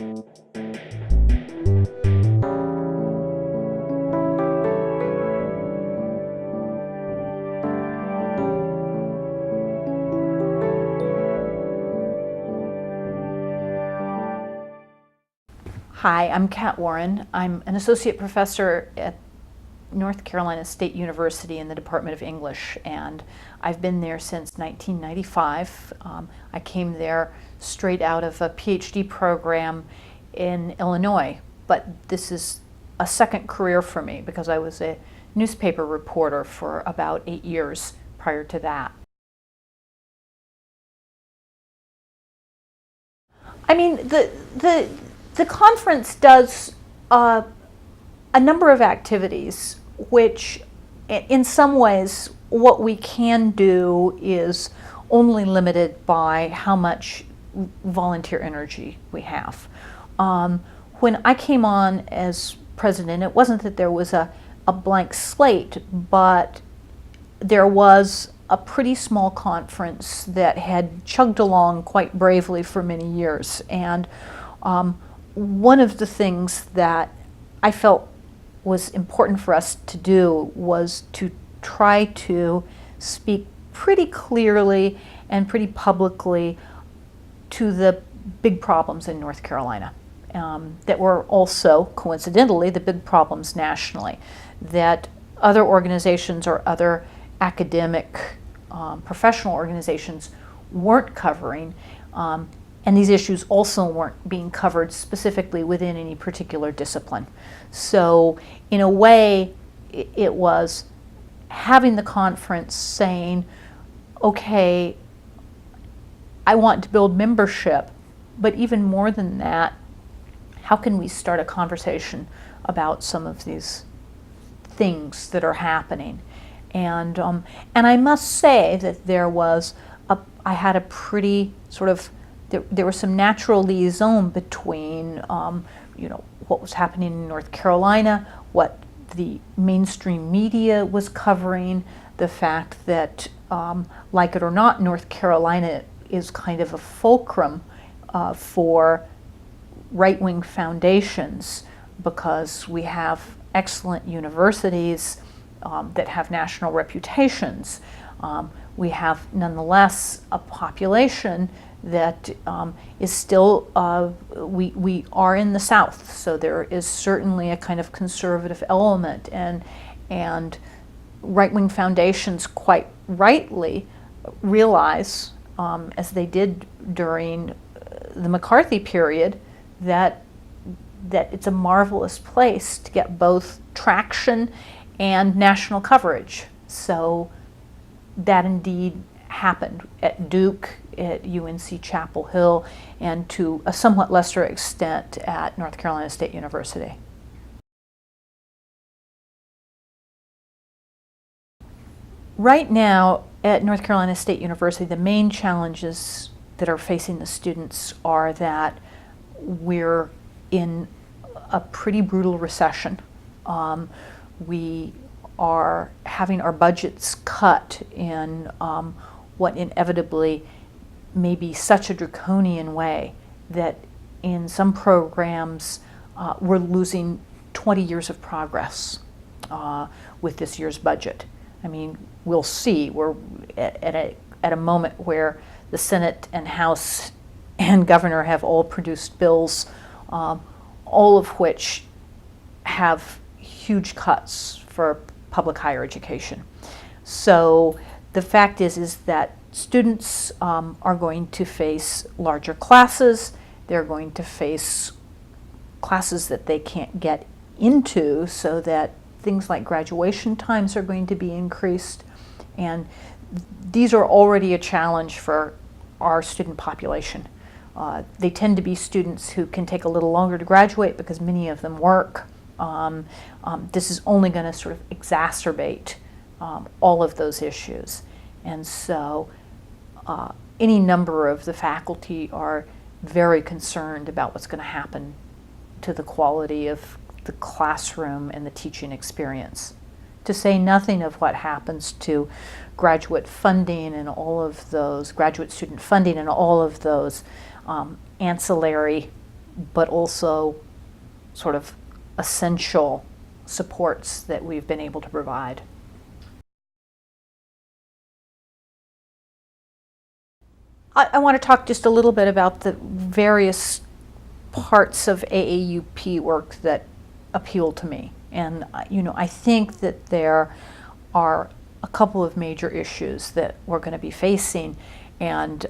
Hi, I'm Kat Warren. I'm an associate professor at North Carolina State University in the Department of English, and I've been there since 1995. I came there straight out of a PhD program in Illinois, but this is a second career for me because I was a newspaper reporter for about 8 years prior to that. I mean, the conference does a number of activities which, in some ways, what we can do is only limited by how much volunteer energy we have. When I came on as president, it wasn't that there was a blank slate, but there was a pretty small conference that had chugged along quite bravely for many years. And one of the things that I felt was important for us to do was to try to speak pretty clearly and pretty publicly to the big problems in North Carolina that were also, coincidentally, the big problems nationally that other organizations or other academic professional organizations weren't covering. And these issues also weren't being covered specifically within any particular discipline. So in a way, it was having the conference saying, okay, I want to build membership, but even more than that, how can we start a conversation about some of these things that are happening? And I must say that I had a pretty sort of, there was some natural liaison between, what was happening in North Carolina, what the mainstream media was covering, the fact that, like it or not, North Carolina is kind of a fulcrum for right-wing foundations because we have excellent universities that have national reputations. We have, nonetheless, a population that is still, we are in the South, so there is certainly a kind of conservative element, and right-wing foundations quite rightly realize, as they did during the McCarthy period, that it's a marvelous place to get both traction and national coverage. So that indeed happened at Duke, at UNC Chapel Hill, and to a somewhat lesser extent at North Carolina State University. Right now at North Carolina State University, the main challenges that are facing the students are that we're in a pretty brutal recession. We are having our budgets cut in what inevitably may be such a draconian way that in some programs we're losing 20 years of progress with this year's budget. I mean, we'll see. We're at a moment where the Senate and House and Governor have all produced bills, all of which have huge cuts for public higher education. So the fact is that students are going to face larger classes. They're going to face classes that they can't get into, so that things like graduation times are going to be increased. And these are already a challenge for our student population. They tend to be students who can take a little longer to graduate because many of them work. This is only going to sort of exacerbate all of those issues. And so any number of the faculty are very concerned about what's going to happen to the quality of the classroom and the teaching experience. To say nothing of what happens to graduate funding and all of those, graduate student funding and all of those ancillary but also sort of essential supports that we've been able to provide. I want to talk just a little bit about the various parts of AAUP work that appeal to me. And I think that there are a couple of major issues that we're going to be facing and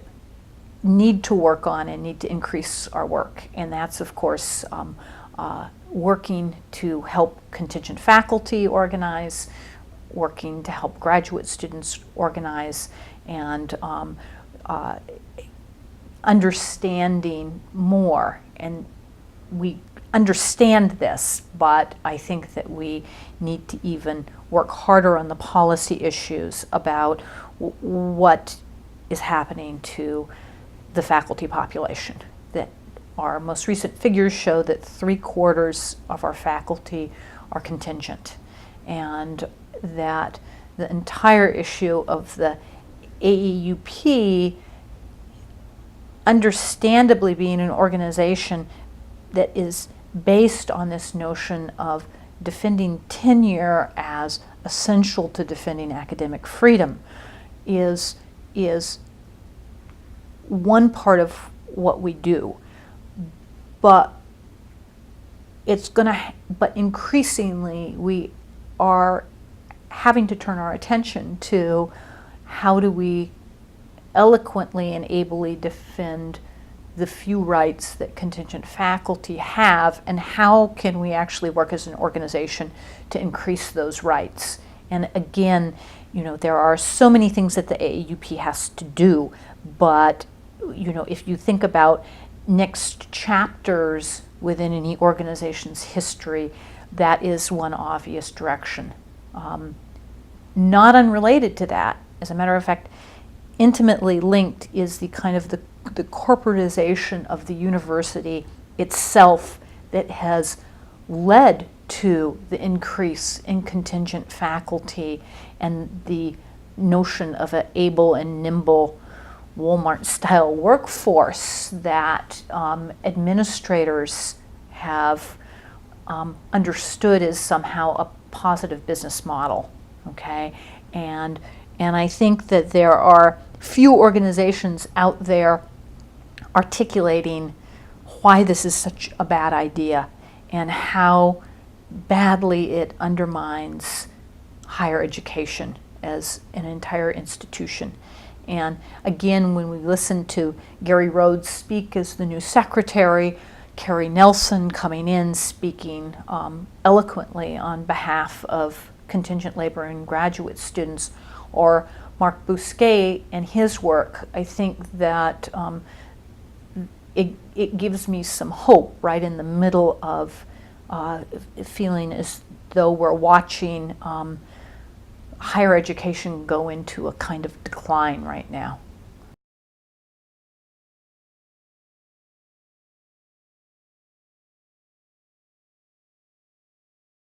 need to work on and need to increase our work. And that's, of course, working to help contingent faculty organize, working to help graduate students organize, and understanding more. And we understand this, but I think that we need to even work harder on the policy issues about what is happening to the faculty population. That our most recent figures show that 3/4 of our faculty are contingent, and that the entire issue of the AAUP, understandably being an organization that is based on this notion of defending tenure as essential to defending academic freedom, is one part of what we do. But but increasingly we are having to turn our attention to how do we eloquently and ably defend the few rights that contingent faculty have, and how can we actually work as an organization to increase those rights. And again, there are so many things that the AAUP has to do, but if you think about next chapters within any organization's history, that is one obvious direction. Not unrelated to that, as a matter of fact, intimately linked is the kind of the corporatization of the university itself that has led to the increase in contingent faculty and the notion of an able and nimble Walmart-style workforce that administrators have understood as somehow a positive business model. Okay, and I think that there are few organizations out there articulating why this is such a bad idea and how badly it undermines higher education as an entire institution. And again, when we listen to Gary Rhodes speak as the new secretary, Carrie Nelson coming in speaking eloquently on behalf of contingent labor and graduate students, or Mark Bousquet and his work, I think that it gives me some hope right in the middle of feeling as though we're watching higher education go into a kind of decline right now.